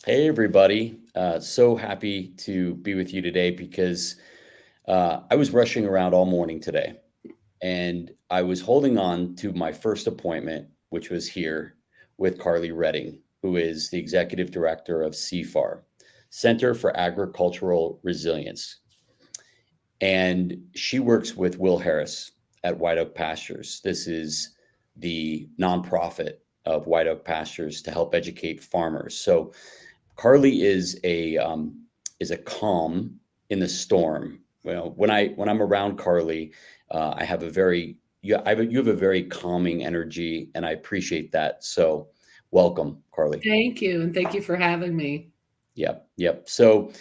Hey, everybody. So happy to be with you today because I was rushing around all morning today and I was holding on to my first appointment, which was here with Carly Redding, who is the executive director of CIFAR, Center for Agricultural Resilience. And she works with Will Harris at White Oak Pastures. This is the nonprofit of White Oak Pastures to help educate farmers. So Carly is a calm in the storm. Well, when I'm around Carly, I have a very you have a very calming energy, and I appreciate that. So, welcome, Carly. Thank you, and thank you for having me. Yep, yep. So,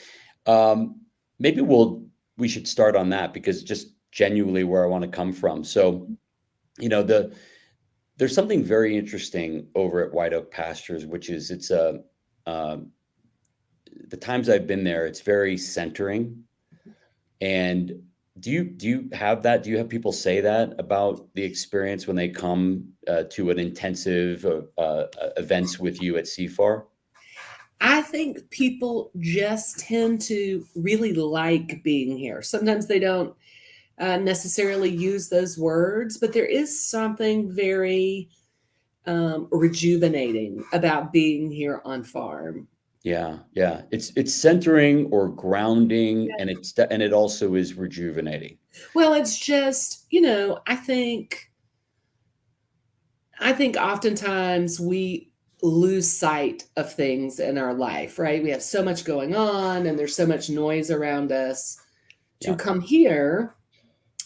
um, maybe we should start on that because just genuinely where I want to come from. So, there's something very interesting over at White Oak Pastures, which is um, the times I've been there, it's very centering. And do you have that? Do you have people say that about the experience when they come to an intensive events with you at CFAR? I think people just tend to really like being here. Sometimes they don't necessarily use those words, but there is something very rejuvenating about being here on farm. Yeah, yeah. It's centering or grounding, and it also is rejuvenating. Well, it's just, I think oftentimes we lose sight of things in our life, right? We have so much going on and there's so much noise around us. To Yeah, come here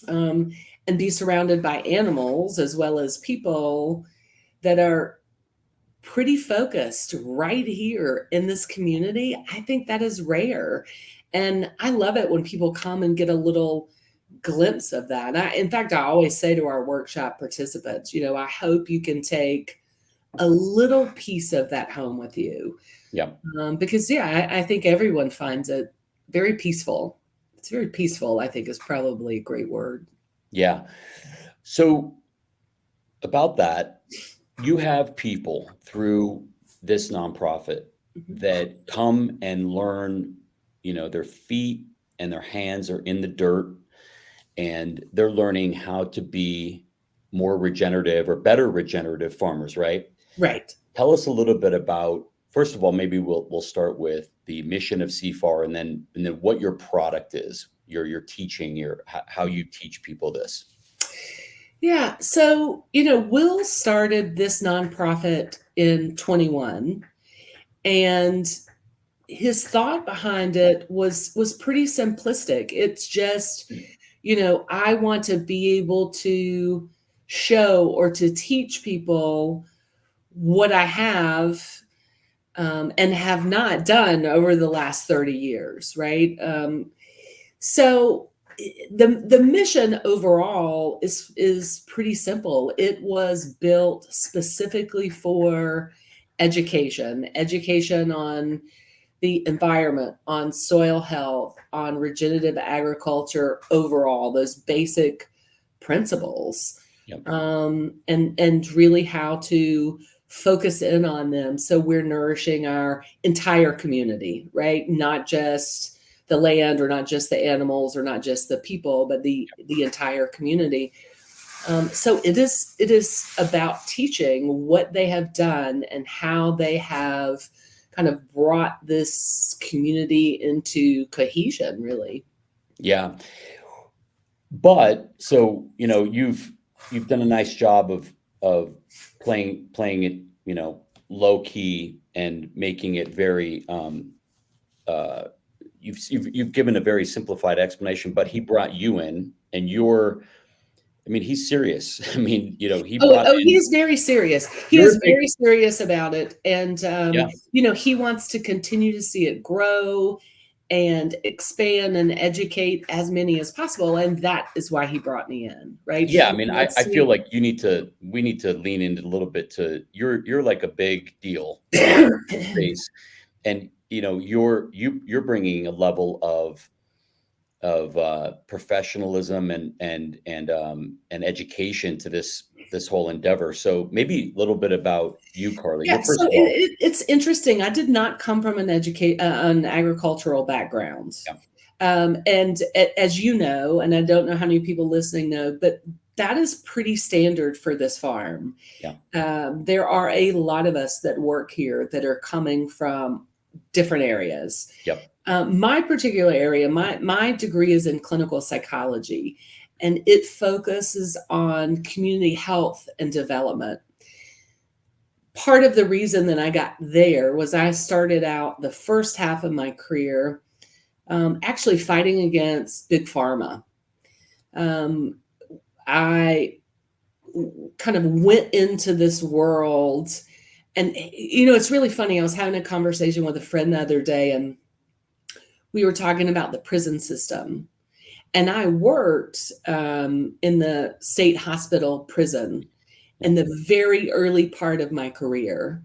um, and be surrounded by animals as well as people that are pretty focused right here in this community, I think that is rare. And I love it when people come and get a little glimpse of that. In fact, I always say to our workshop participants, I hope you can take a little piece of that home with you. yeah, Because, yeah, I think everyone finds it very peaceful. It's very peaceful, I think, is probably a great word. yeah. So about that, you have people through this nonprofit Mhm. that come and learn, their feet and their hands are in the dirt and they're learning how to be more regenerative or better regenerative farmers, right? Right. Tell us a little bit about, first of all, maybe we'll start with the mission of CFAR and then what your product is, your teaching, how you teach people this. Yeah. So, Will started this nonprofit in 21, and his thought behind it was pretty simplistic. It's just, I want to be able to show or to teach people what I have and have not done over the last 30 years, right? So the mission overall is pretty simple. It was built specifically for education on the environment, on soil health, on regenerative agriculture overall, those basic principles, Yep. and really how to focus in on them so we're nourishing our entire community, right? Not just the land or not just the animals or not just the people, but the entire community. So it is about teaching what they have done and how they have kind of brought this community into cohesion, really. Yeah. But so, you've done a nice job of playing it, low key and making it very uh you've given a very simplified explanation, but he brought you in and I mean, he's serious. I mean, he Oh, brought oh, he in is very serious. He you're a is big very serious about it, and yeah. he wants to continue to see it grow and expand and educate as many as possible, and that is why he brought me in, right? Yeah, I He mean, I wants feel me. like we need to lean into a little bit to you're like a big deal in this space. And you're bringing a level of professionalism and education to this whole endeavor. So maybe a little bit about you, Carly. Yeah, Well, so first of all, it's interesting. I did not come from an agricultural background. yeah, And as you know, and I don't know how many people listening know, but that is pretty standard for this farm. yeah, There are a lot of us that work here that are coming from different areas. yep, My particular area, my degree is in clinical psychology, and it focuses on community health and development. Part of the reason that I got there was I started out the first half of my career actually fighting against big pharma. Um, I kind of went into this world, and it's really funny. I was having a conversation with a friend the other day, and we were talking about the prison system. And I worked in the state hospital prison yeah, in the very early part of my career.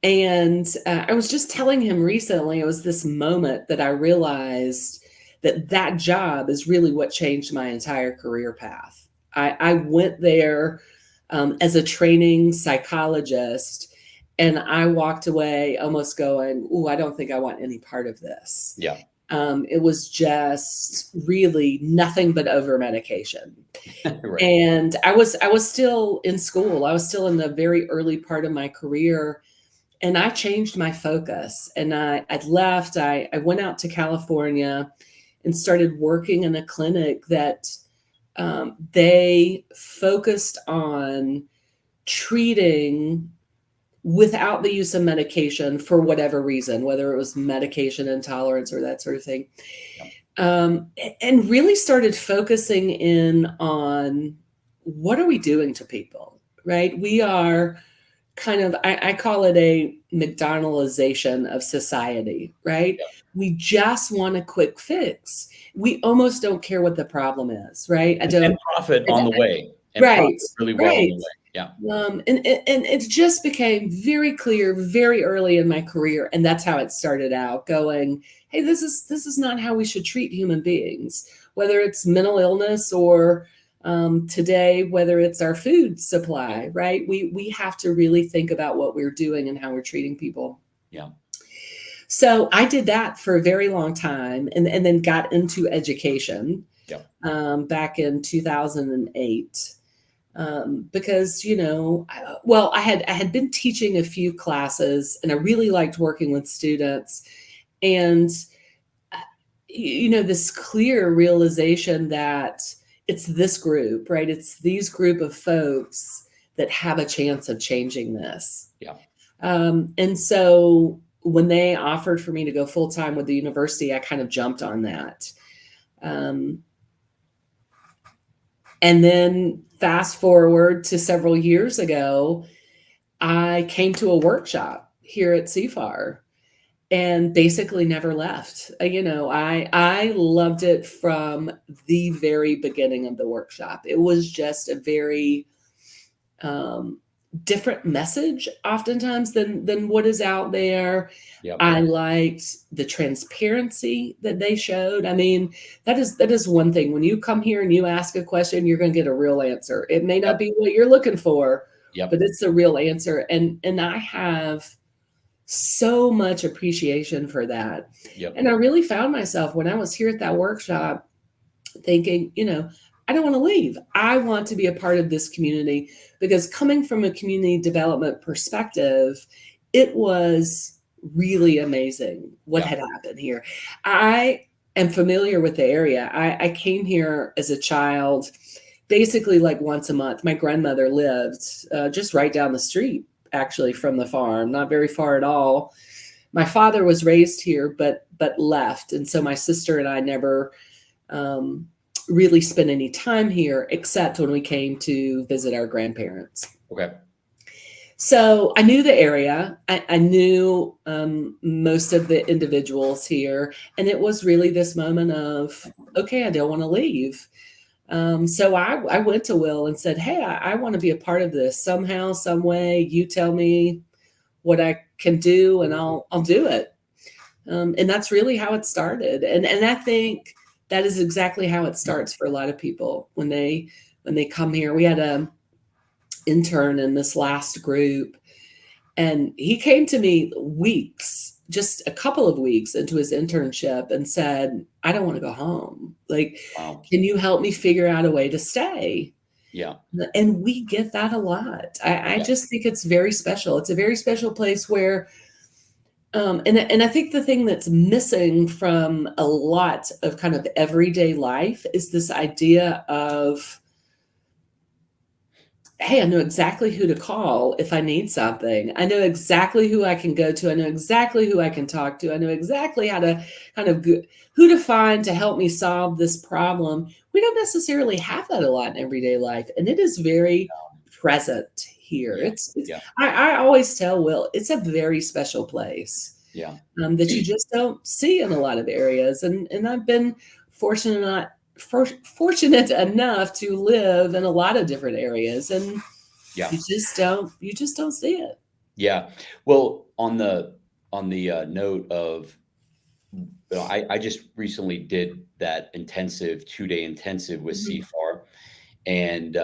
And I was just telling him recently, it was this moment that I realized that that job is really what changed my entire career path. I went there as a training psychologist, and I walked away almost going, "Ooh, I don't think I want any part of this." yeah, It was just really nothing but over medication. right, And I was still in school. I was still in the very early part of my career, and I changed my focus. And I left. I went out to California and started working in a clinic that they focused on treating without the use of medication for whatever reason, whether it was medication intolerance or that sort of thing. yeah, And really started focusing in on what are we doing to people, right? We are kind of, I call it a McDonaldization of society, right? yeah. We just want a quick fix. We almost don't care what the problem is, right? I And don't, profit on the way, and right, profit really well on right. the way. Yeah, And it just became very clear very early in my career, and that's how it started out. Going, hey, this is not how we should treat human beings, whether it's mental illness or today, whether it's our food supply. Right? We have to really think about what we're doing and how we're treating people. yeah, So I did that for a very long time, and then got into education yeah, back in 2008. Because well, I had been teaching a few classes, and I really liked working with students, and uh, this clear realization that it's this group, right? It's these group of folks that have a chance of changing this. yeah, And so when they offered for me to go full time with the university, I kind of jumped on that. Um, And then fast forward to several years ago, I came to a workshop here at CIFAR and basically never left. I loved it from the very beginning of the workshop. It was just a very um, different message oftentimes than what is out there. yeah, I liked the transparency that they showed. I mean, that is one thing. When you come here and you ask a question, you're going to get a real answer. It may not yep, be what you're looking for, yep, but it's a real answer. And I have so much appreciation for that. yep, And I really found myself when I was here at that workshop thinking, I don't want to leave. I want to be a part of this community, because coming from a community development perspective, it was really amazing what yeah, had happened here. I am familiar with the area. I came here as a child, basically like once a month. My grandmother lived just right down the street, actually, from the farm, not very far at all. My father was raised here, but left, and so my sister and I never um, really spent any time here except when we came to visit our grandparents. okay, So I knew the area. I knew most of the individuals here, and it was really this moment of, okay, I don't want to leave. So I went to Will and said, hey, I want to be a part of this somehow, some way. You tell me what I can do, and I'll do it. And that's really how it started. And I think that is exactly how it starts for a lot of people when they come here. We had a intern in this last group, and he came to me just a couple of weeks into his internship and said, I don't want to go home. Like, Wow. can you help me figure out a way to stay? Yeah. And we get that a lot. I Yeah. just think it's very special. It's a very special place where, and I think the thing that's missing from a lot of kind of everyday life is this idea of, hey, I know exactly who to call if I need something. I know exactly who I can go to. I know exactly who I can talk to. I know exactly how to kind of who to find to help me solve this problem. We don't necessarily have that a lot in everyday life, and it is very present here. Yeah. It's Yeah. I always tell Will, it's a very special place Yeah. that you just don't see in a lot of areas. And I've been fortunate fortunate enough to live in a lot of different areas, and Yeah. you just don't see it. Yeah. Well, on the note of, I just recently did that intensive 2-day intensive with Mhm. CIFAR, and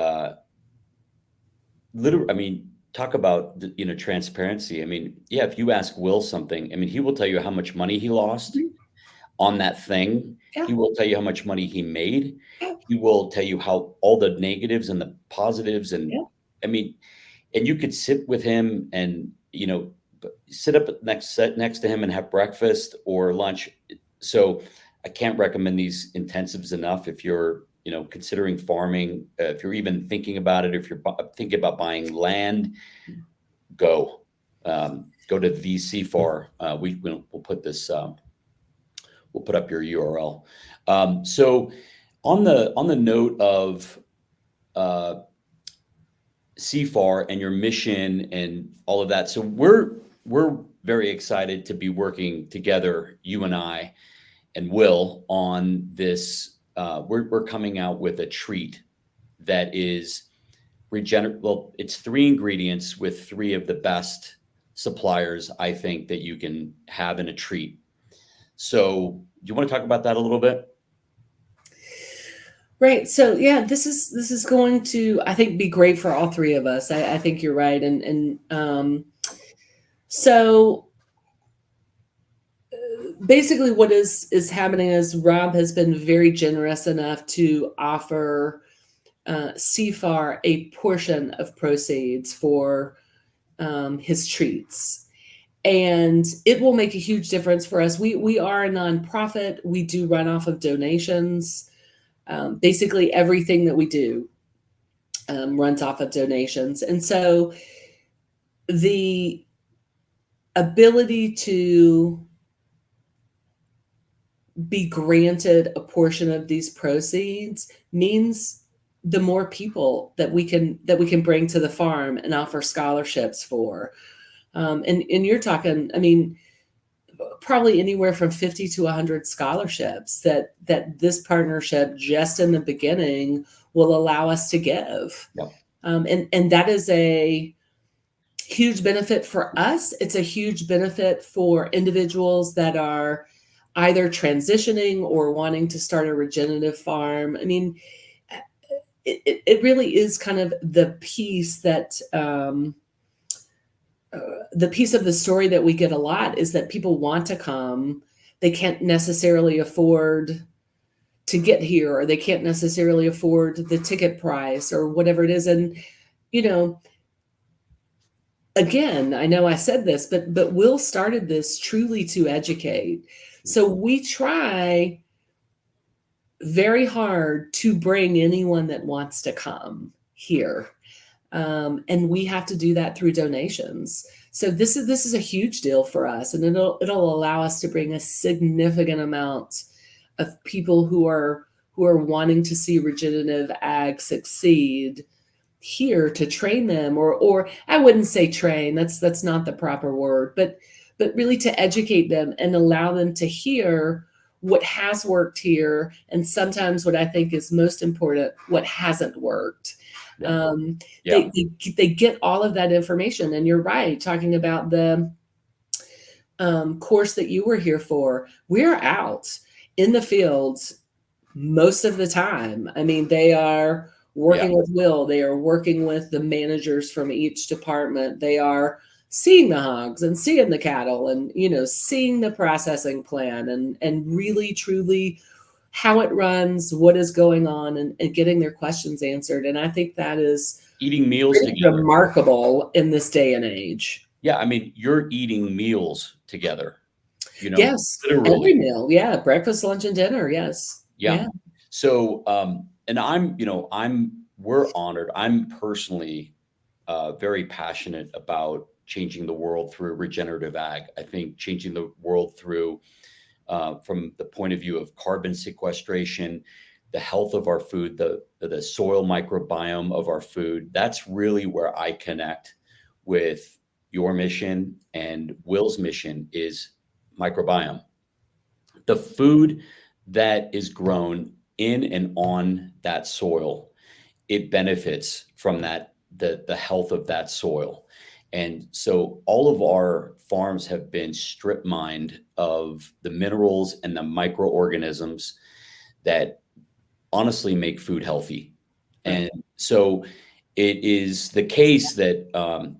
literally, I mean, talk about transparency. I mean, yeah, if you ask Will something, I mean, he will tell you how much money he lost Mhm. on that thing. Yeah, He will tell you how much money he made. yeah, He will tell you how all the negatives and the positives, and yeah. I mean, and you could sit with him and sit up next to him and have breakfast or lunch. So I can't recommend these intensives enough if you're considering farming, if you're even thinking about it, if you're thinking about buying land. Go to the CFAR. We'll put this, we'll put up your URL. So on the note of uh, CFAR and your mission and all of that. So we're very excited to be working together, you and I and Will, on this. We're coming out with a treat that is regenerative. Well, it's 3 ingredients with 3 of the best suppliers, I think, that you can have in a treat. So do you want to talk about that a little bit? Right. So yeah, this is going to, I think, be great for all three of us. I think you're right. And so basically what is happening is Rob has been very generous enough to offer CFAR a portion of proceeds for his treats. And it will make a huge difference for us. We are a nonprofit. We do run off of donations. Basically, everything that we do runs off of donations. And so the ability to be granted a portion of these proceeds means the more people that we can bring to the farm and offer scholarships for. And you're talking, I mean, probably anywhere from 50 to 100 scholarships that this partnership just in the beginning will allow us to give. Yeah. And that is a huge benefit for us. It's a huge benefit for individuals that are either transitioning or wanting to start a regenerative farm. I mean, it really is kind of the piece that the piece of the story that we get a lot is that people want to come. They can't necessarily afford to get here, or they can't necessarily afford the ticket price or whatever it is. And, you know, again, I know I said this, but Will started this truly to educate. So we try very hard to bring anyone that wants to come here. And we have to do that through donations. So this is a huge deal for us, and it'll allow us to bring a significant amount of people who are wanting to see regenerative ag succeed here to train them, or I wouldn't say train, that's not the proper word, but really to educate them and allow them to hear what has worked here, and sometimes what I think is most important, what hasn't worked. Yeah. They get all of that information. And you're right, talking about the course that you were here for. We're out in the fields most of the time. I mean, they are Yeah. working with Will, they are working with the managers from each department, they are seeing the hogs and seeing the cattle and, seeing the processing plan and really truly how it runs, what is going on, and getting their questions answered. And I think that is Eating meals pretty together. remarkable in this day and age. Yeah. I mean, you're eating meals together, Yes, literally. every meal. Yeah, breakfast, lunch, and dinner. Yes. Yeah. Yeah. So, and we're honored. I'm personally very passionate about changing the world through regenerative ag. I think changing the world through, from the point of view of carbon sequestration, the health of our food, the soil microbiome of our food. That's really where I connect with your mission and Will's mission is microbiome. The food that is grown in and on that soil, it benefits from the health of that soil. And so all of our farms have been strip mined of the minerals and the microorganisms that honestly make food healthy. Right. And so it is the case that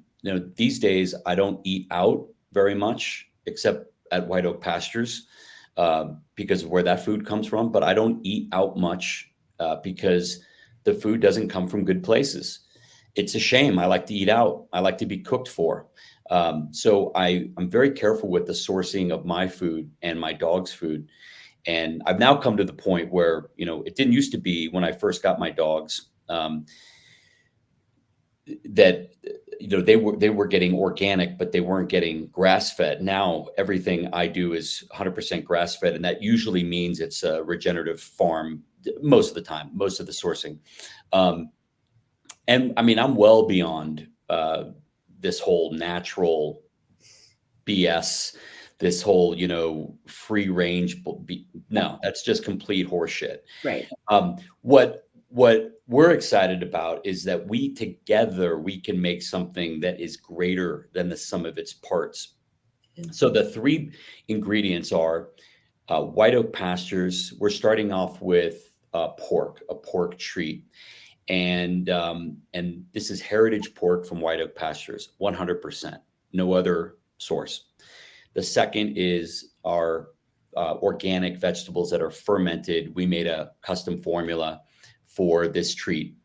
these days I don't eat out very much except at White Oak Pastures because of where that food comes from. But I don't eat out much because the food doesn't come from good places. It's a shame. I like to eat out. I like to be cooked for. So I'm very careful with the sourcing of my food and my dog's food. And I've now come to the point where, it didn't used to be when I first got my dogs that, they were getting organic, but they weren't getting grass fed. Now everything I do is 100% grass fed. And that usually means it's a regenerative farm most of the time, most of the sourcing. And I mean, I'm well beyond this whole natural BS, this whole, free range. No, that's just complete horseshit. Right. What we're excited about is that we can make something that is greater than the sum of its parts. So the three ingredients are White Oak Pastures. We're starting off with a pork treat. And this is heritage pork from White Oak Pastures, 100%, no other source. The second is our organic vegetables that are fermented. We made a custom formula for this treat.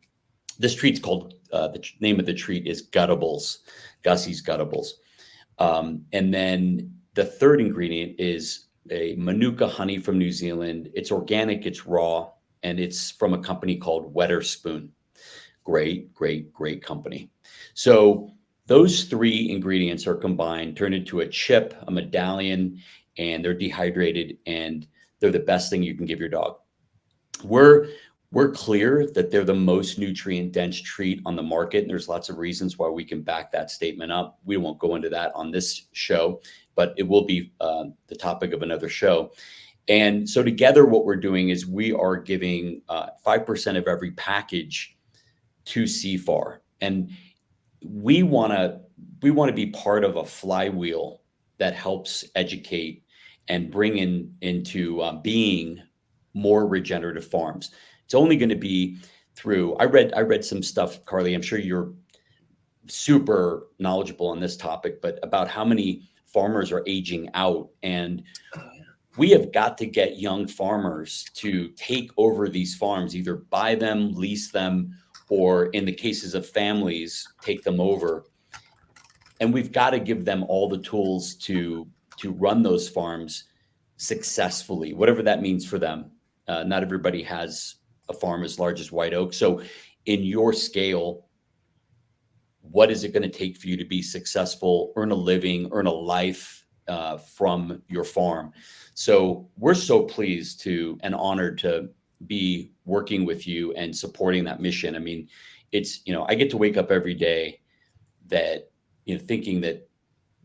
This treat's called, the name of the treat is Guttables, Gussy's Guttables. And then the third ingredient is a Manuka honey from New Zealand. It's organic, it's raw, and it's from a company called Wetherspoon. Great, great, great company. So those three ingredients are combined, turned into a chip, a medallion, and they're dehydrated, and they're the best thing you can give your dog. We're clear that they're the most nutrient dense treat on the market. And there's lots of reasons why we can back that statement up. We won't go into that on this show, but it will be the topic of another show. And so together, what we're doing is we are giving 5% of every package to CIFAR. And we want to be part of a flywheel that helps educate and bring into being more regenerative farms. It's only going to be through. I read some stuff, Carly. I'm sure you're super knowledgeable on this topic, but about how many farmers are aging out, and we have got to get young farmers to take over these farms, either buy them, lease them, or in the cases of families, take them over. And we've got to give them all the tools to run those farms successfully, whatever that means for them. Not everybody has a farm as large as White Oak. So in your scale, what is it going to take for you to be successful, earn a living, earn a life from your farm? So we're so pleased to and honored to be working with you and supporting that mission. I mean, it's, I get to wake up every day that, thinking that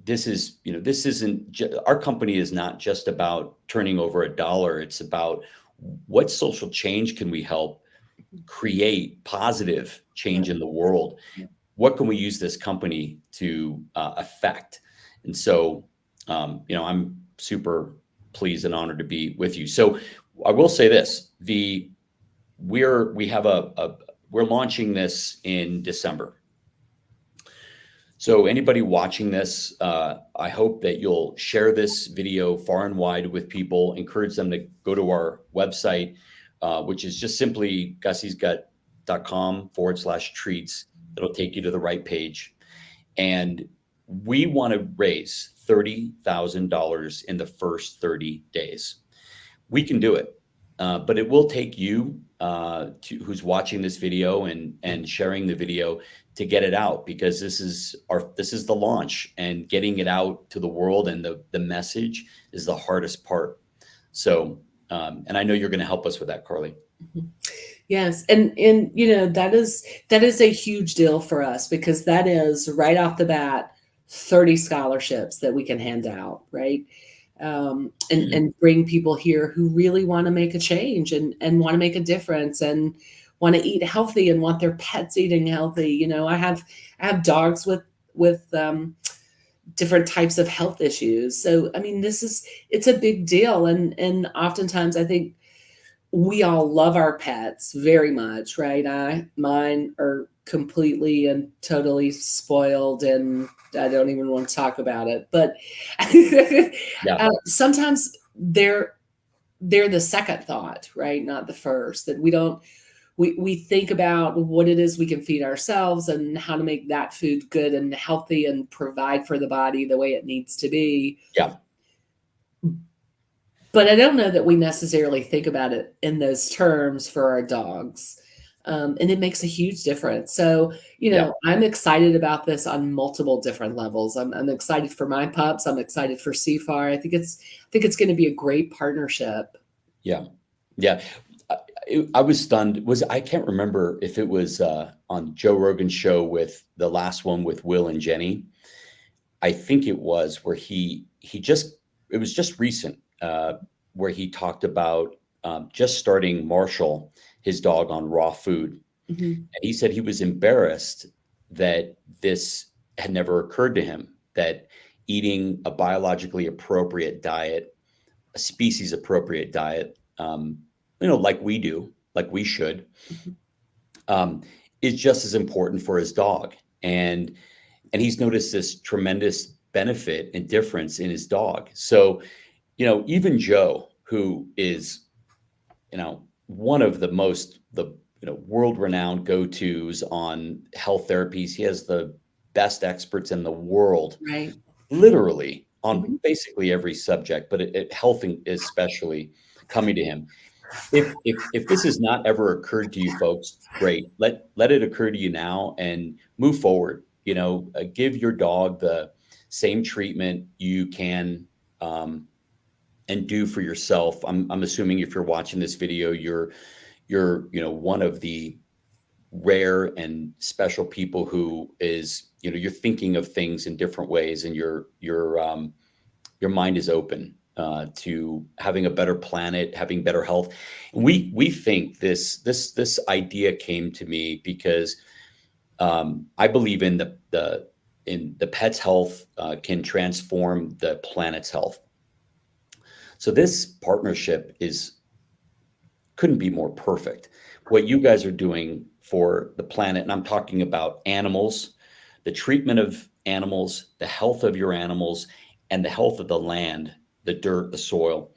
this isn't, our company is not just about turning over a dollar. It's about what social change can we help create positive change in the world? What can we use this company to affect? And so, I'm super pleased and honored to be with you. So I will say this, we're launching this in December. So anybody watching this, I hope that you'll share this video far and wide with people, encourage them to go to our website, which is just simply gussysgut.com/treats. It'll take you to the right page. And we want to raise $30,000 in the first 30 days. We can do it. But it will take you who's watching this video and sharing the video to get it out, because this is the launch, and getting it out to the world and the message is the hardest part. So and I know you're going to help us with that, Carly. Yes, and that is a huge deal for us, because that is right off the bat 30 scholarships that we can hand out, right? And bring people here who really want to make a change and want to make a difference and want to eat healthy and want their pets eating healthy. I have dogs with different types of health issues. So, I mean, it's a big deal. And oftentimes I think we all love our pets very much, right? Mine are completely and totally spoiled, and I don't even want to talk about it. But Yeah. Sometimes they're the second thought, right? Not the first. That we think about what it is we can feed ourselves and how to make that food good and healthy and provide for the body the way it needs to be. Yeah. But I don't know that we necessarily think about it in those terms for our dogs. And it makes a huge difference. So, Yeah. I'm excited about this on multiple different levels. I'm excited for my pups. I'm excited for CIFAR. I think it's going to be a great partnership. Yeah. Yeah. I was stunned. I can't remember if it was on Joe Rogan's show, with the last one with Will and Jenny. I think it was where it was just recent, where he talked about just starting Marshall, his dog, on raw food. Mm-hmm. And he said he was embarrassed that this had never occurred to him, that eating a biologically appropriate diet, a species appropriate diet, like we do, like we should, is just as important for his dog. And he's noticed this tremendous benefit and difference in his dog. So, even Joe, who is, one of the world-renowned go-tos on health therapies. He has the best experts in the world, Right. literally on Mm-hmm. basically every subject, but health especially, coming to him. If this has not ever occurred to you folks, great. Let it occur to you now and move forward. Give your dog the same treatment you can and do for yourself. I'm assuming if you're watching this video, you're one of the rare and special people who is, you're thinking of things in different ways, and your mind is open to having a better planet, having better health. And we think this idea came to me because I believe in the pet's health can transform the planet's health. So this partnership couldn't be more perfect. What you guys are doing for the planet, and I'm talking about animals, the treatment of animals, the health of your animals, and the health of the land, the dirt, the soil,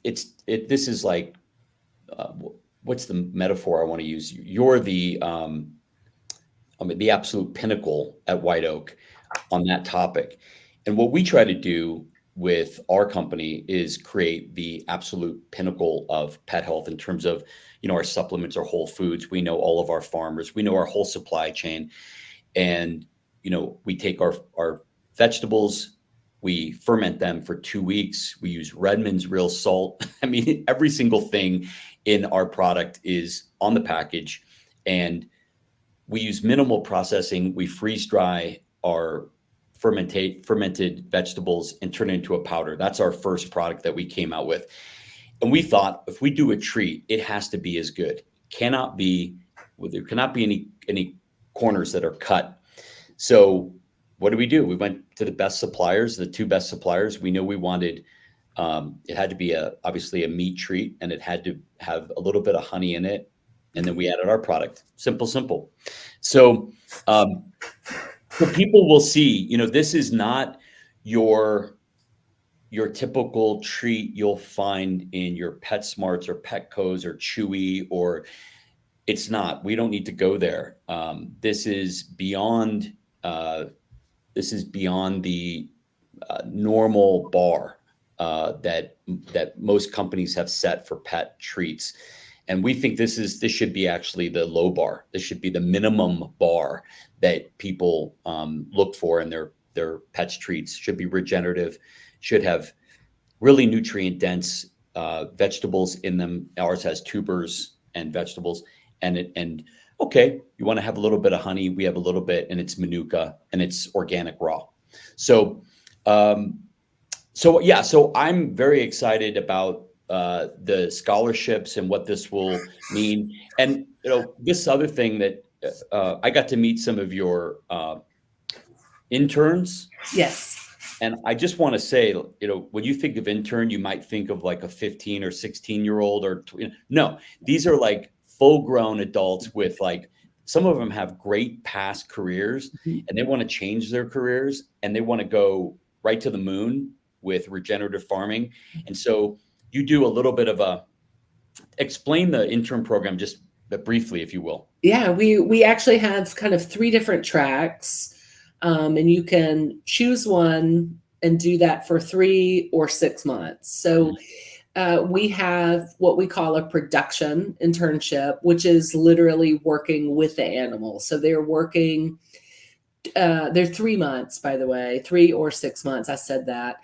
this is like, what's the metaphor I want to use? You're the absolute pinnacle at White Oak on that topic. And what we try to do with our company is create the absolute pinnacle of pet health in terms of, our supplements, our whole foods. We know all of our farmers, we know our whole supply chain. And, we take our vegetables, we ferment them for 2 weeks. We use Redmond's real salt. I mean, every single thing in our product is on the package, and we use minimal processing. We freeze dry our fermented vegetables and turn it into a powder. That's our first product that we came out with. And we thought, if we do a treat, it has to be as good. There cannot be any corners that are cut. So what did we do? We went to the best suppliers, the two best suppliers. We knew we wanted, it had to be obviously a meat treat, and it had to have a little bit of honey in it. And then we added our product. Simple, simple. So, so people will see, this is not your typical treat you'll find in your PetSmarts or Petco's or Chewy, or it's not. We don't need to go there. This is beyond. This is beyond the normal bar that most companies have set for pet treats, and we think this should be actually the low bar. This should be the minimum bar that people look for in their pets treats. Should be regenerative, should have really nutrient dense vegetables in them. Ours has tubers and vegetables, and okay, you want to have a little bit of honey, we have a little bit, and it's manuka and it's organic raw. So so I'm very excited about the scholarships and what this will mean. And this other thing that I got to meet some of your interns. Yes. And I just want to say, when you think of intern, you might think of like a 15 or 16-year-old or no, these are like full-grown adults with like, some of them have great past careers and they want to change their careers and they want to go right to the moon with regenerative farming. And so you do a little bit of explain the intern program just briefly, if you will. Yeah, we actually have kind of 3 different tracks, and you can choose one and do that for 3 or 6 months. So we have what we call a production internship, which is literally working with the animal. So they're working, they're 3 months, by the way, 3 or 6 months. I said that.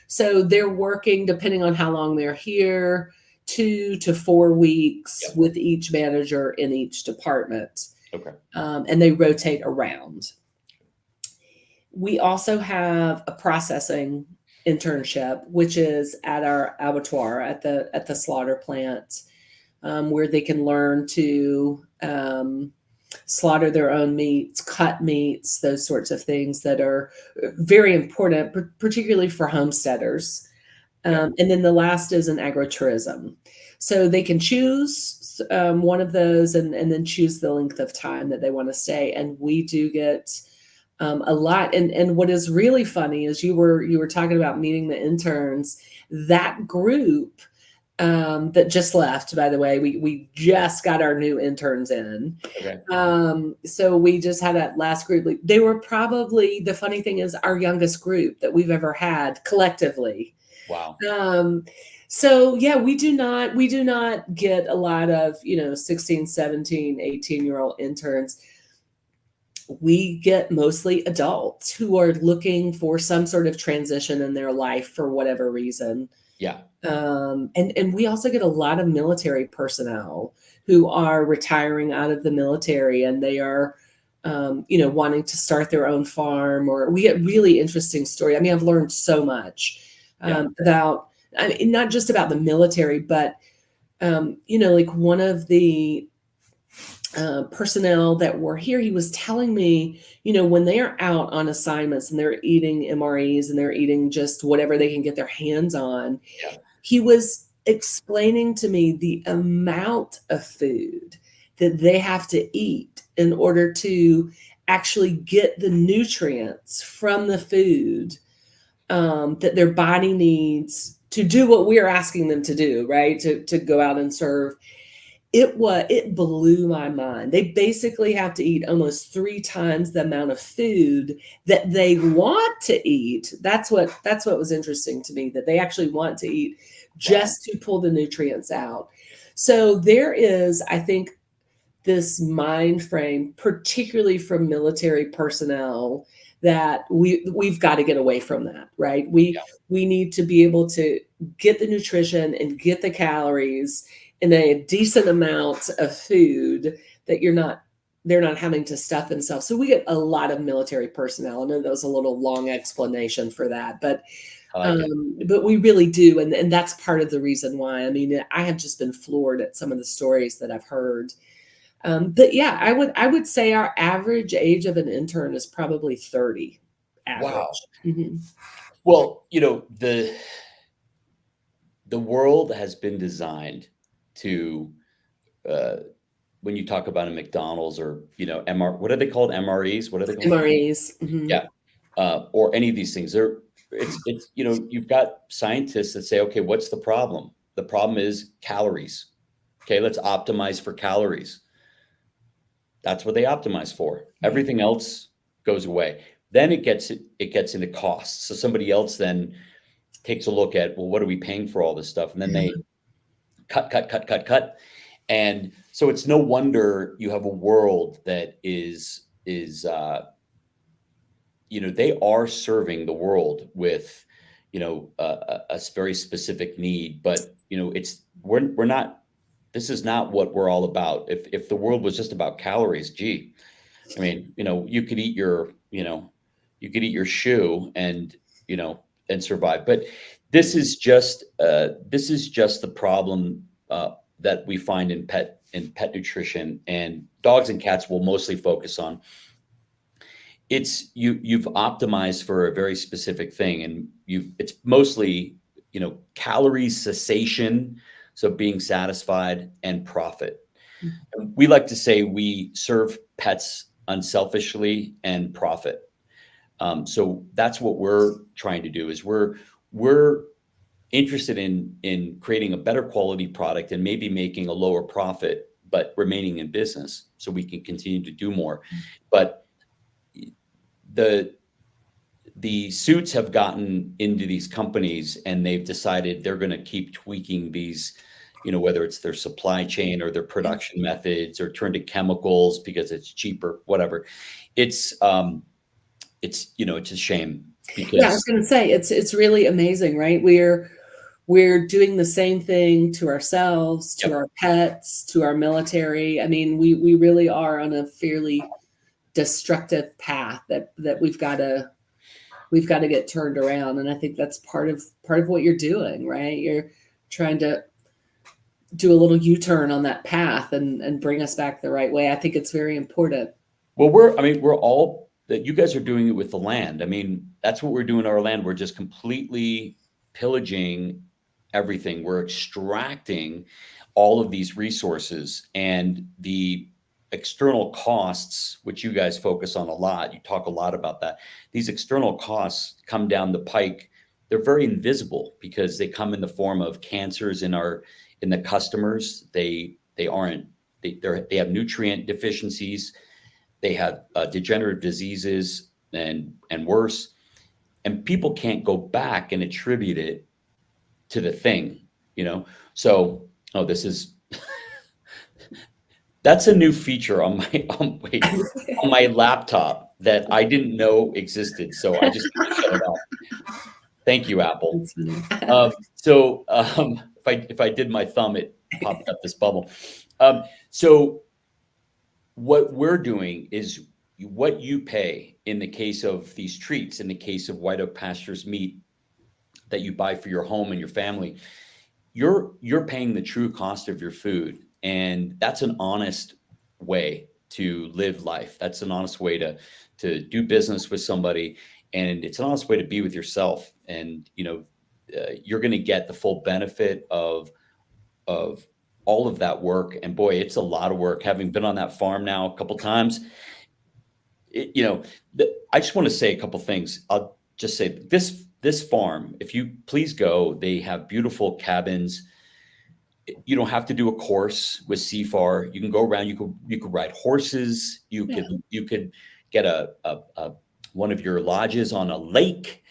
So they're working, depending on how long they're here, 2 to 4 weeks with each manager in each department. Okay. And they rotate around. We also have a processing internship, which is at our abattoir at the slaughter plant, where they can learn to slaughter their own meats, cut meats, those sorts of things that are very important, particularly for homesteaders. And then the last is an agrotourism. So they can choose one of those and then choose the length of time that they want to stay. And we do get a lot. And what is really funny is you were talking about meeting the interns, that group that just left, by the way, we just got our new interns in. Okay. So we just had that last group. They were probably, the funny thing is, our youngest group that we've ever had collectively. Wow. So yeah, we do not get a lot of, 16, 17, 18-year-old interns. We get mostly adults who are looking for some sort of transition in their life for whatever reason. Yeah. And we also get a lot of military personnel who are retiring out of the military and they are, wanting to start their own farm, or we get really interesting stories. I mean, I've learned so much about, not just about the military, but, like one of the personnel that were here, he was telling me, when they are out on assignments and they're eating MREs and they're eating just whatever they can get their hands on, he was explaining to me the amount of food that they have to eat in order to actually get the nutrients from the food that their body needs to do what we're asking them to do, right? To go out and serve. It blew my mind. They basically have to eat almost 3 times the amount of food that they want to eat. That's what was interesting to me, that they actually want to eat just to pull the nutrients out. So there is, I think, this mind frame, particularly from military personnel, that we've got to get away from that, right? We need to be able to get the nutrition and get the calories in a decent amount of food that they're not having to stuff themselves. So we get a lot of military personnel. I know that was a little long explanation for that, but we really do. And that's part of the reason why. I mean, I have just been floored at some of the stories that I've heard. But yeah, I would say our average age of an intern is probably 30 Wow. average. Mhm. Well, the world has been designed to, uh, when you talk about a McDonald's or, what are they called? MREs? What are they called? MREs. Mhm. Yeah. Or any of these things. You've got scientists that say, okay, what's the problem? The problem is calories. Okay, let's optimize for calories. That's what they optimize for. Right. Everything else goes away. Then it gets into costs. So somebody else then takes a look at, well, what are we paying for all this stuff? And then Yeah. they cut, cut, cut, cut, cut. And so it's no wonder you have a world that they are serving the world with, a very specific need, but we're not. This is not what we're all about. If the world was just about calories, gee, I mean, you could eat your shoe and survive. But this is just the problem that we find in pet nutrition, and dogs and cats will mostly focus on. You've optimized for a very specific thing, and it's mostly calorie cessation, so being satisfied, and profit. And we like to say we serve pets unselfishly and profit. So that's what we're trying to do. Is we're interested in creating a better quality product and maybe making a lower profit, but remaining in business so we can continue to do more. But the the suits have gotten into these companies, and they've decided they're going to keep tweaking these, whether it's their supply chain or their production methods, or turn to chemicals because it's cheaper, whatever. It's a shame Yeah, I was because. gonna say, it's really amazing, right? We're doing the same thing to ourselves, to Yep. our pets, to our military. I mean, we really are on a fairly destructive path that we've got to get turned around, and I think that's part of what you're doing, right? You're trying to do a little U-turn on that path and bring us back the right way. I think it's very important. Well, we're all that you guys are doing it with the land. I mean, that's what we're doing in our land. We're just completely pillaging everything. We're extracting all of these resources, and the external costs, which you guys focus on a lot. You talk a lot about that. These external costs come down the pike. They're very invisible because they come in the form of cancers in the customers. They aren't. They have nutrient deficiencies. They have degenerative diseases and worse, and people can't go back and attribute it to the thing, you know. So, oh, that's a new feature on my on my laptop that I didn't know existed. So I just need to shut it off. Thank you, Apple. That's funny. If I did my thumb, it popped up this bubble. So what we're doing is what you pay in the case of these treats, in the case of White Oak Pastures meat that you buy for your home and your family, you're paying the true cost of your food, and that's an honest way to live life. That's an honest way to do business with somebody, and it's an honest way to be with yourself. And you're going to get the full benefit of all of that work. And boy, it's a lot of work. Having been on that farm now a couple times, I just want to say a couple things. I'll just say this farm, if you please go, they have beautiful cabins. You don't have to do a course with CIFAR. You can go around. You could ride horses. You Yeah. could get one of your lodges on a lake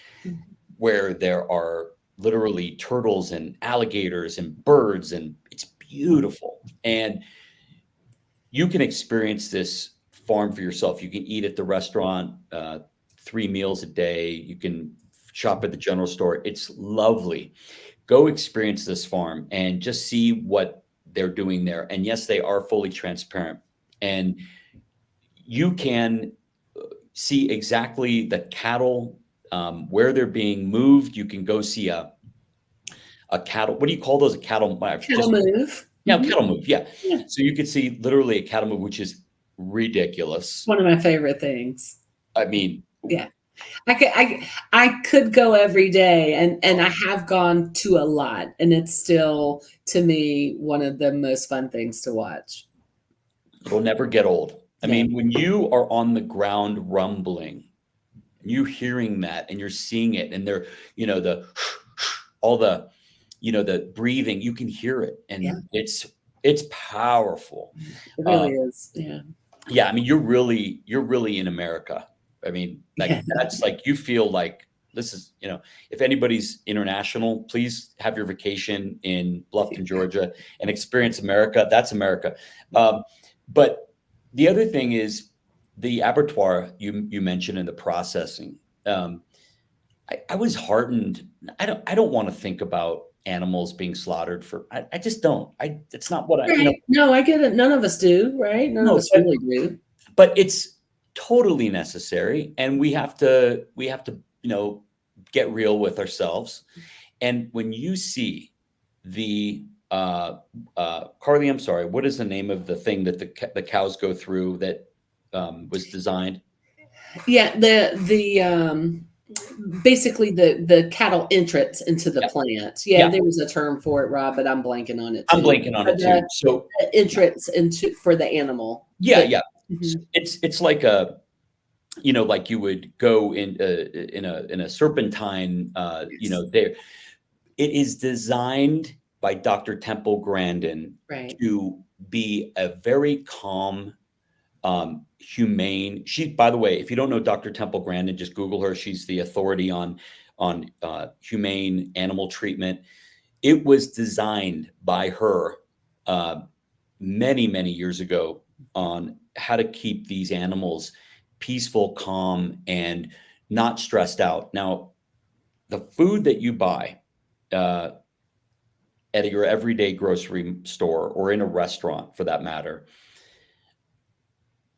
where there are literally turtles and alligators and birds, and it's beautiful. And you can experience this farm for yourself. You can eat at the restaurant 3 meals a day. You can shop at the general store. It's lovely. Go experience this farm and just see what they're doing there. And yes, they are fully transparent. And you can see exactly the cattle, where they're being moved. You can go see a cattle. What do you call those? A cattle? Cattle move. Yeah, Mhm. cattle move. Yeah. Yeah. So you could see literally a cattle move, which is ridiculous. One of my favorite things. I mean, Yeah. I could go every day, and I have gone to a lot, and it's still, to me, one of the most fun things to watch. It'll never get old. I Yeah. mean, when you are on the ground rumbling, and you hearing that and you're seeing it, and they're, the all the, the breathing, you can hear it, Yeah. and it's powerful. It really Um, is. Yeah. yeah, I mean, you're really in America. I mean, like Yeah. that's like you feel like this is, if anybody's international, please have your vacation in Bluffton, Georgia, and experience America. That's America. But the other thing is the abattoir you mentioned in the processing. I was heartened. I don't want to think about animals being slaughtered for. I just don't. It's not what I. Right. No, I get it. None of us do, right? None of No, us really do. but it's totally necessary, and we have to get real with ourselves. And when you see the Carly, I'm sorry, what is the name of the thing that the cows go through that was designed? Yeah, basically the cattle entrance into the Yeah, plant. Yeah, yeah, there was a term for it, Rob, but I'm blanking on it I'm too. blanking on But it too. So the entrance into for the animal. yeah, The yeah, Mhm. it's like a, like you would go in a serpentine, Yes. there. It is designed by Dr. Temple Grandin Right. to be a very calm, humane. She, by the way, if you don't know Dr. Temple Grandin, just Google her. She's the authority on humane animal treatment. It was designed by her uh, many, many years ago on how to keep these animals peaceful, calm, and not stressed out. Now, the food that you buy uh, at your everyday grocery store or in a restaurant for that matter,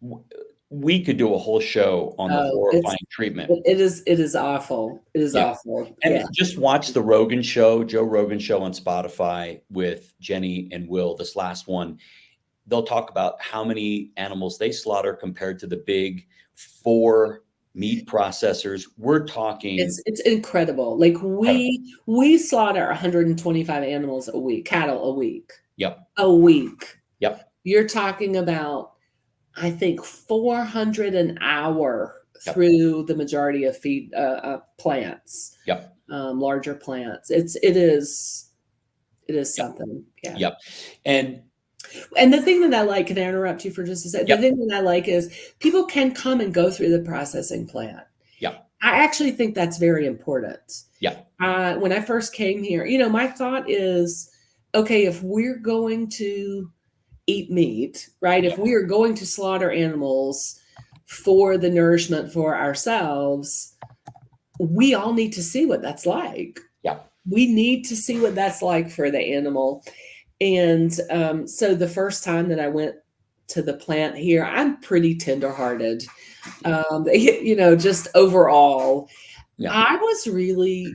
w- we could do a whole show on the Oh, horrifying treatment. it is awful. It is Yeah. awful. And Yeah. just watch the Rogan show, Joe Rogan show on Spotify with Jenny and Will, this last one. They'll talk about how many animals they slaughter compared to the big four meat processors. We're talking It's incredible. Like incredible. we slaughter 125 animals a week, cattle a week. Yep. A week. Yep. You're talking about, I think, 400 an hour Yep. through the majority of feed plants, Yep. larger plants. It is Yep. something. Yeah. Yep. And And the thing that I like, can I interrupt you for just a second? The yep. thing that I like is people can come and go through the processing plant. Yep. I actually think that's very important. Yep. When I first came here, my thought is, okay, if we're going to eat meat, right? If Yep. we are going to slaughter animals for the nourishment for ourselves, we all need to see what that's like. Yep. We need to see what that's like for the animal. And so the first time that I went to the plant here, I'm pretty tenderhearted. Just overall, Yeah. I was really,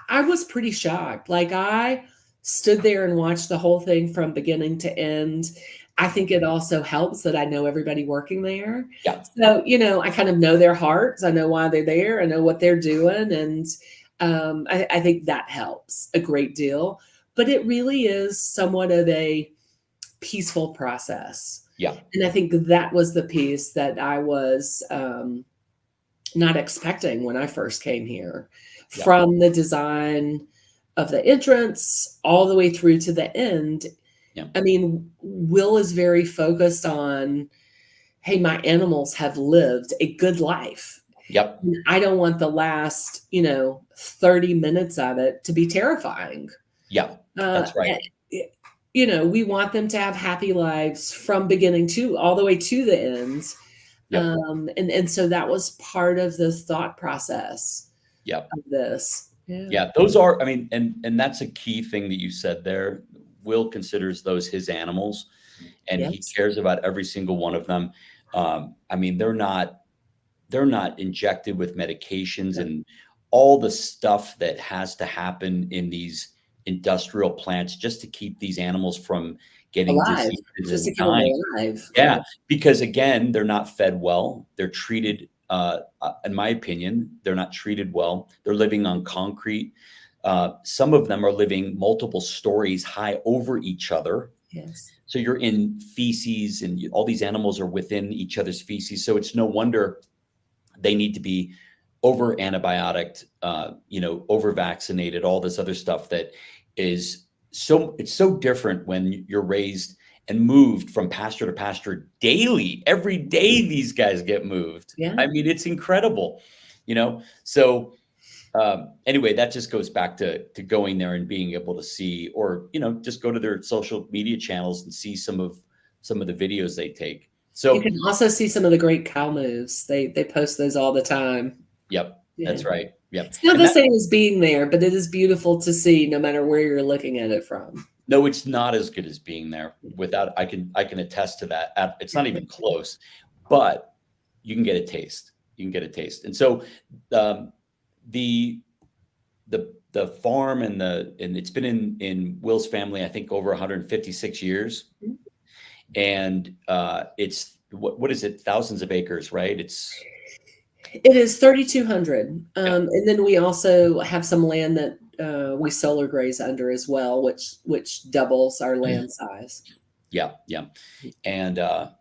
I was pretty shocked. Like I stood there and watched the whole thing from beginning to end. I think it also helps that I know everybody working there. Yeah. So, I kind of know their hearts. I know why they're there. I know what they're doing. And I think that helps a great deal. But it really is somewhat of a peaceful process. Yeah. And I think that was the piece that I was not expecting when I first came here, Yeah. from the design of the entrance all the way through to the end. Yeah. I mean, Will is very focused on, hey, my animals have lived a good life. Yep. I don't want the last, 30 minutes of it to be terrifying. Yeah. That's right. We want them to have happy lives from beginning to all the way to the end. Yep. And so that was part of the thought process Yep. of this. Yeah. Yeah. Those are, I mean, and that's a key thing that you said there. Will considers those his animals, and he Yes. cares about every single one of them. I mean, they're not injected with medications Yeah. and all the stuff that has to happen in these industrial plants just to keep these animals from getting Alive, diseases just to and keep them dying. alive. Yeah, because again, they're not fed well. They're treated in my opinion, they're not treated well. They're living on concrete. Some of them are living multiple stories high over each other. Yes. So you're in feces, and all these animals are within each other's feces. So it's no wonder they need to be over antibiotic, over vaccinated, all this other stuff that is it's so different when you're raised and moved from pasture to pasture daily. Every day these guys get moved. Yeah. I mean, it's incredible, So anyway, that just goes back to going there and being able to see, or just go to their social media channels and see some of the videos they take. You So can also see some of the great cow moves. They post those all the time. yep, Yeah. that's right. Yep. It's not And the same as being there, but it is beautiful to see no matter where you're looking at it from. No, it's not as good as being there. Without, I can attest to that. It's not even close, but you can get a taste. You can get a taste. And so the farm and it's been in Will's family, I think, over 156 years. Mhm. And it's what is it? Thousands of acres, right? It is 3,200. Yeah. And then we also have some land that we solar graze under as well, which doubles our land size. Yeah, yeah. And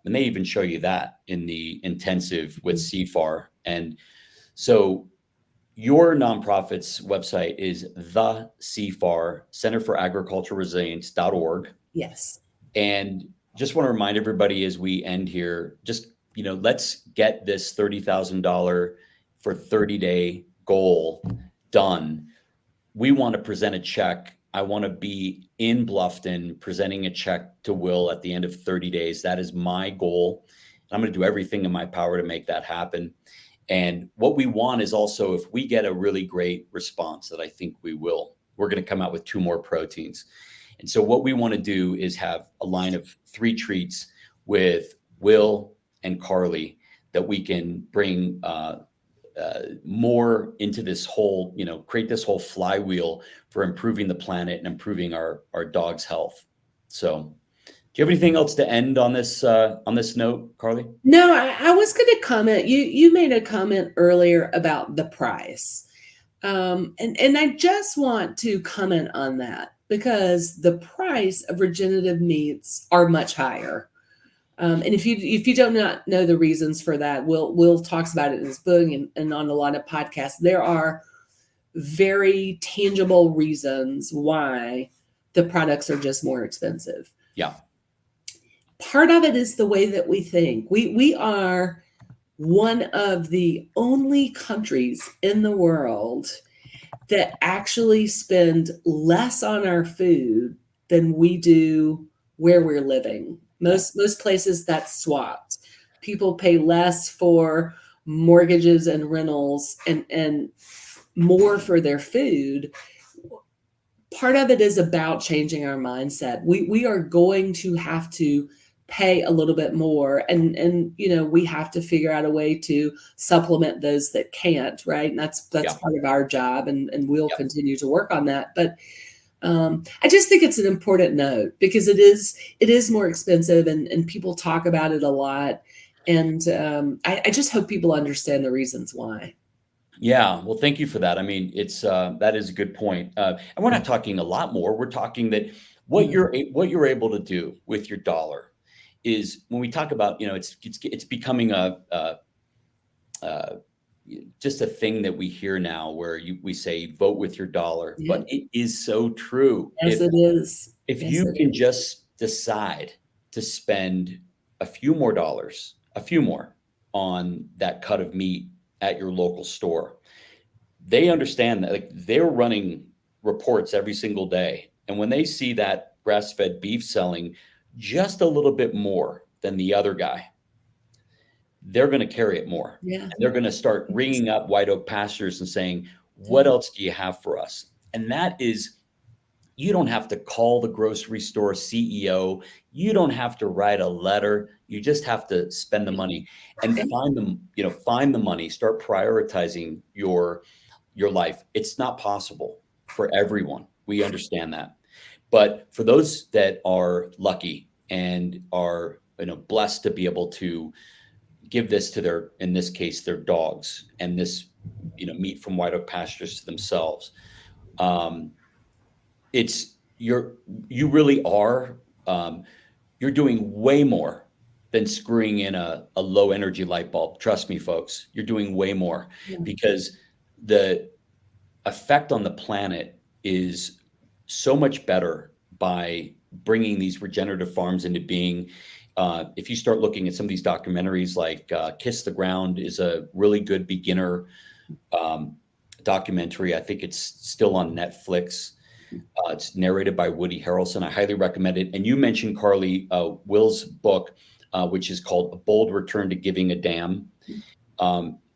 they even show you that in the intensive with CIFAR. And so your nonprofit's website is the CIFAR, Center for Agricultural Resilience.org. Yes. And just want to remind everybody as we end here, just, let's get this $30,000 for 30-day goal done. We want to present a check. I want to be in Bluffton presenting a check to Will at the end of 30 days. That is my goal. I'm going to do everything in my power to make that happen. And what we want is also, if we get a really great response, that I think we will, we're going to come out with 2 more proteins. And so what we want to do is have a line of 3 treats with Will and Carly that we can bring more into this whole, create this whole flywheel for improving the planet and improving our dog's health. So do you have anything else to end on this note, Carly? No, I was going to comment. You made a comment earlier about the price. And I just want to comment on that because the price of regenerative meats are much higher. And if you do not know the reasons for that, Will talks about it in his book and on a lot of podcasts. There are very tangible reasons why the products are just more expensive. Yeah. Part of it is the way that we think. We are one of the only countries in the world that actually spend less on our food than we do where we're living. Most places that's swapped. People pay less for mortgages and rentals and more for their food. Part of it is about changing our mindset. We are going to have to pay a little bit more and we have to figure out a way to supplement those that can't, right? And that's part of our job and we'll continue to work on that. But I just think it's an important note because it is more expensive and people talk about it a lot. And I just hope people understand the reasons why. Yeah, well, thank you for that. I mean, it's that is a good point. And we're not talking a lot more. We're talking that what you're able to do with your dollar is, when we talk about, it's becoming just a thing that we hear now, where we say vote with your dollar, but it is so true. Yes, it is. If you can just decide to spend a few more dollars, on that cut of meat at your local store, they understand that, like, they're running reports every single day. And when they see that grass-fed beef selling just a little bit more than the other guy, they're going to carry it more. Yeah. And they're going to start ringing up White Oak Pastures and saying, what else do you have for us? And that is, you don't have to call the grocery store CEO. You don't have to write a letter. You just have to spend the money and find the money, start prioritizing your life. It's not possible for everyone. We understand that. But for those that are lucky and are, blessed to be able to give this to their, in this case, their dogs, and this, meat from White Oak pastures to themselves. Um, you really are, you're doing way more than screwing in a low energy light bulb. Trust me, folks, you're doing way more, Yeah. because the effect on the planet is so much better by bringing these regenerative farms into being. If you start looking at some of these documentaries, like Kiss the Ground is a really good beginner um, documentary. I think it's still on Netflix. It's narrated by Woody Harrelson. I highly recommend it. And you mentioned, Carly, Will's book, which is called A Bold Return to Giving a Damn.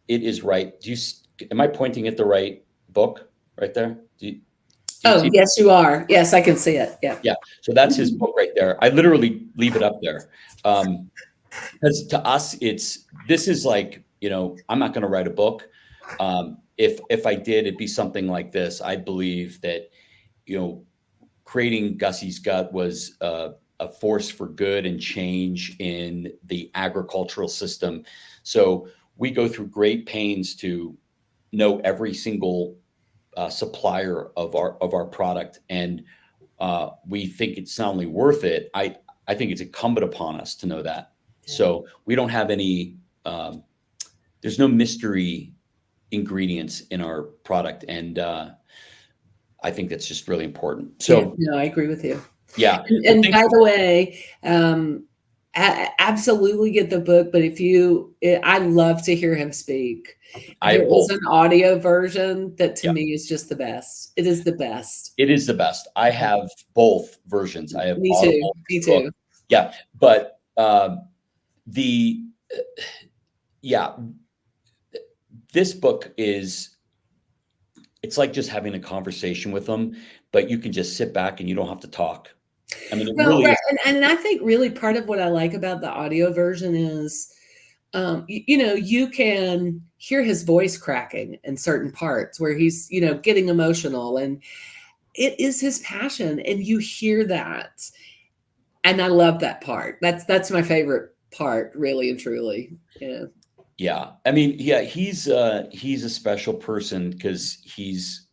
It is right. Am I pointing at the right book right there? Do you Oh, see? yes, you are. Yes, I can see it. Yeah. Yeah. So that's his book right there. I literally leave it up there. Because to us, this is like, I'm not going to write a book. If I did, it'd be something like this. I believe that, creating Gussy's Gut was a force for good and change in the agricultural system. So we go through great pains to know every single supplier of our product, and we think it's not only worth it. I think it's incumbent upon us to know that. So we don't have any. There's no mystery ingredients in our product, and I think that's just really important. So no, I agree with you. yeah. And by the way, absolutely get the book, but I love to hear him speak. There is an audio version that to me is just the best. It is the best. It is the best. I have both versions. I have Me Audible, too. Me book. too. Yeah, but the yeah, this book it's like just having a conversation with them, but you can just sit back and you don't have to talk. I mean, it really Right. is. And I think really part of what I like about the audio version is, you can hear his voice cracking in certain parts where he's, getting emotional, and it is his passion, and you hear that. And I love that part. That's my favorite part, really and truly. Yeah. Yeah. I mean, yeah, he's a special person because he's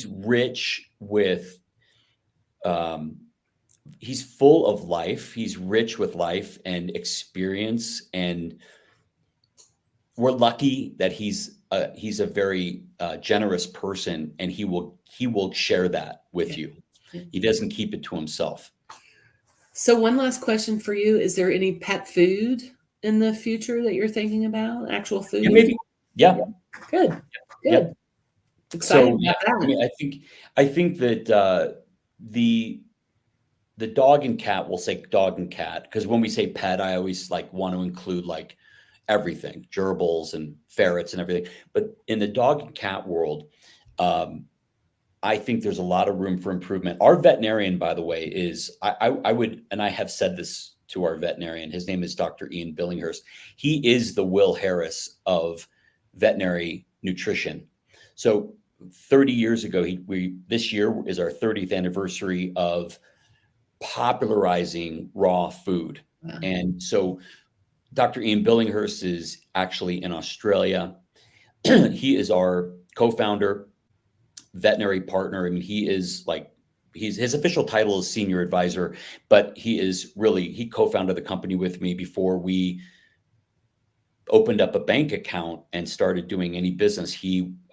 rich with um he's full of life. He's rich with life and experience, and we're lucky that he's a very generous person, and he will share that with you. Yeah. He doesn't keep it to himself. So one last question for you. Is there any pet food in the future that you're thinking about? Actual food? Yeah, maybe. Yeah. Good. Yeah. Excited So yeah, about I that. mean, I think that the dog and cat, we'll say dog and cat, because when we say pet, I always like want to include like everything, gerbils and ferrets and everything. But in the dog and cat world, um, I think there's a lot of room for improvement. Our veterinarian, by the way, I would, and I have said this to our veterinarian. His name is Dr. Ian Billinghurst. He is the Will Harris of veterinary nutrition. So 30 years ago, this year is our 30th anniversary of popularizing raw food. Wow. And so Dr. Ian Billinghurst is actually in Australia. He is our co-founder, veterinary partner. I mean, his official title is senior advisor, but he co-founded the company with me before we opened up a bank account and started doing any business.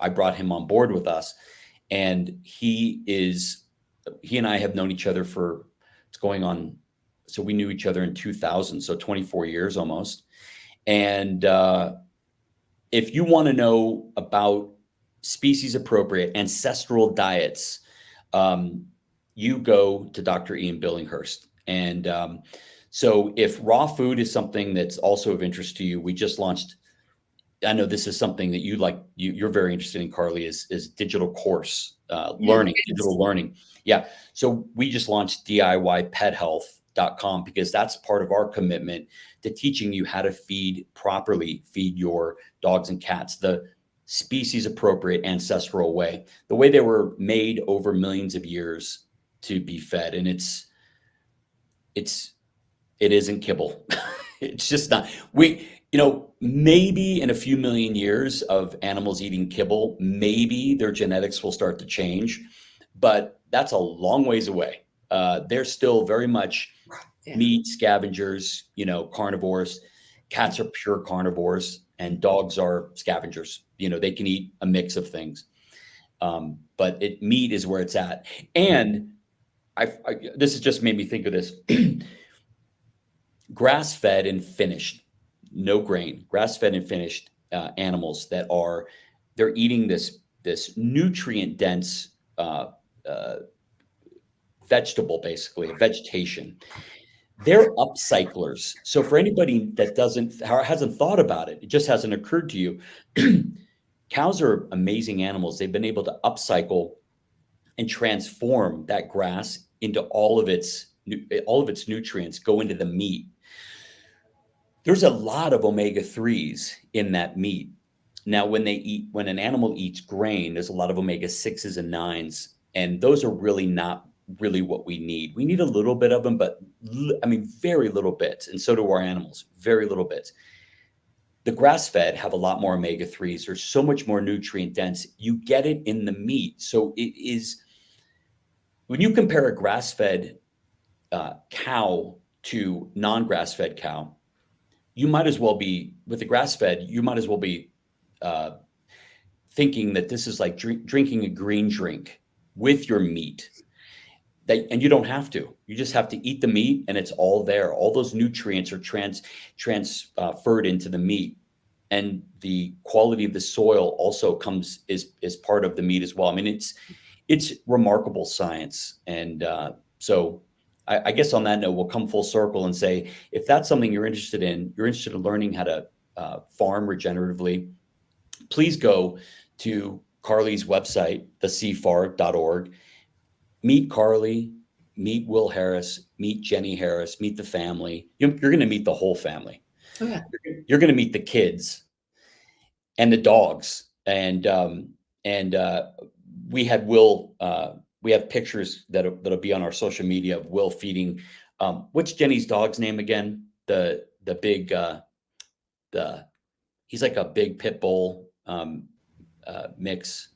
I brought him on board with us, and he and I have known each other so we knew each other in 2000, so 24 years almost. And if you want to know about species appropriate ancestral diets, you go to Dr. Ian Billinghurst. And so if raw food is something that's also of interest to you, we just launched, I know this is something that you're very interested in, Carly, is digital course learning, digital learning. Yeah. So we just launched DIYpethealth.com because that's part of our commitment to teaching you how to feed your dogs and cats the species appropriate ancestral way, the way they were made over millions of years to be fed. And it isn't kibble. It's just not. Maybe in a few million years of animals eating kibble, maybe their genetics will start to change, but that's a long ways away. They're still very much Yeah. meat scavengers, carnivores. Cats are pure carnivores, and dogs are scavengers. They can eat a mix of things, but meat is where it's at. And this has just made me think of this. Grass-fed and finished, no grain, grass-fed and finished animals they're eating this nutrient-dense vegetable, basically, a vegetation. They're upcyclers. So for anybody that hasn't thought about it, it just hasn't occurred to you. Cows are amazing animals. They've been able to upcycle and transform that grass into all of its nutrients go into the meat. There's a lot of omega-3s in that meat. Now, when an animal eats grain, there's a lot of omega-6s and 9s, and those are really not really what we need. We need a little bit of them, but very little bits, and so do our animals, very little bits. The grass-fed have a lot more omega-3s. They're so much more nutrient dense. You get it in the meat. So when you compare a grass-fed cow to non-grass-fed cow, with the grass-fed, you might as well be thinking that this is like drinking a green drink with your meat. And you don't have to. You just have to eat the meat, and it's all there. All those nutrients are transferred into the meat, and the quality of the soil also is part of the meat as well. I mean, it's remarkable science, and so I guess on that note, we'll come full circle and say, if that's something you're interested in learning how to farm regeneratively, please go to Carly's website, thecfar.org. Meet Carly, meet Will Harris, meet Jenny Harris, meet the family. You're going to meet the whole family. Oh, yeah. You're going to meet the kids and the dogs. And we had Will. We have pictures that'll be on our social media of Will feeding. What's Jenny's dog's name again? The big he's like a big pit bull mix.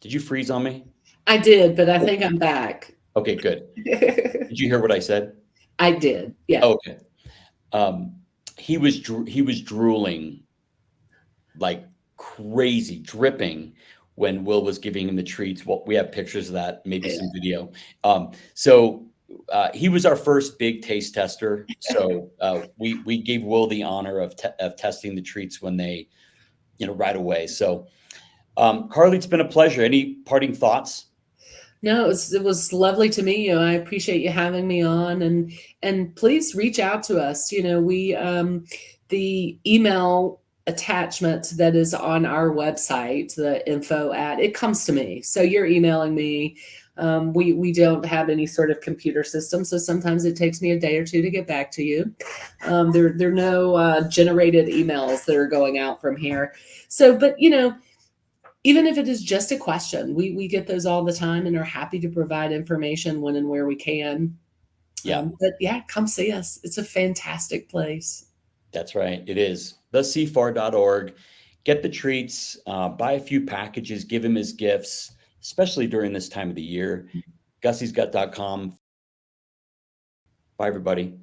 Did you freeze on me? I did, but I think I'm back. Okay, good. Did you hear what I said? I did. Yeah. Okay. He was drooling like crazy, dripping when Will was giving him the treats. Well, we have pictures of that, maybe some video. So he was our first big taste tester. So we gave Will the honor of testing the treats when they, right away. So Carly, it's been a pleasure. Any parting thoughts? No, it was lovely to meet you. I appreciate you having me on, and please reach out to us. We the email attachment that is on our website, the info it comes to me. So you're emailing me. We don't have any sort of computer system, so sometimes it takes me a day or two to get back to you. There are no generated emails that are going out from here. So, but even if it is just a question, we get those all the time and are happy to provide information when and where we can. Yeah. But yeah, come see us. It's a fantastic place. That's right. It is. thecfar.org. Get the treats, buy a few packages, give him his gifts, especially during this time of the year. Gussy'sGut.com. Bye, everybody.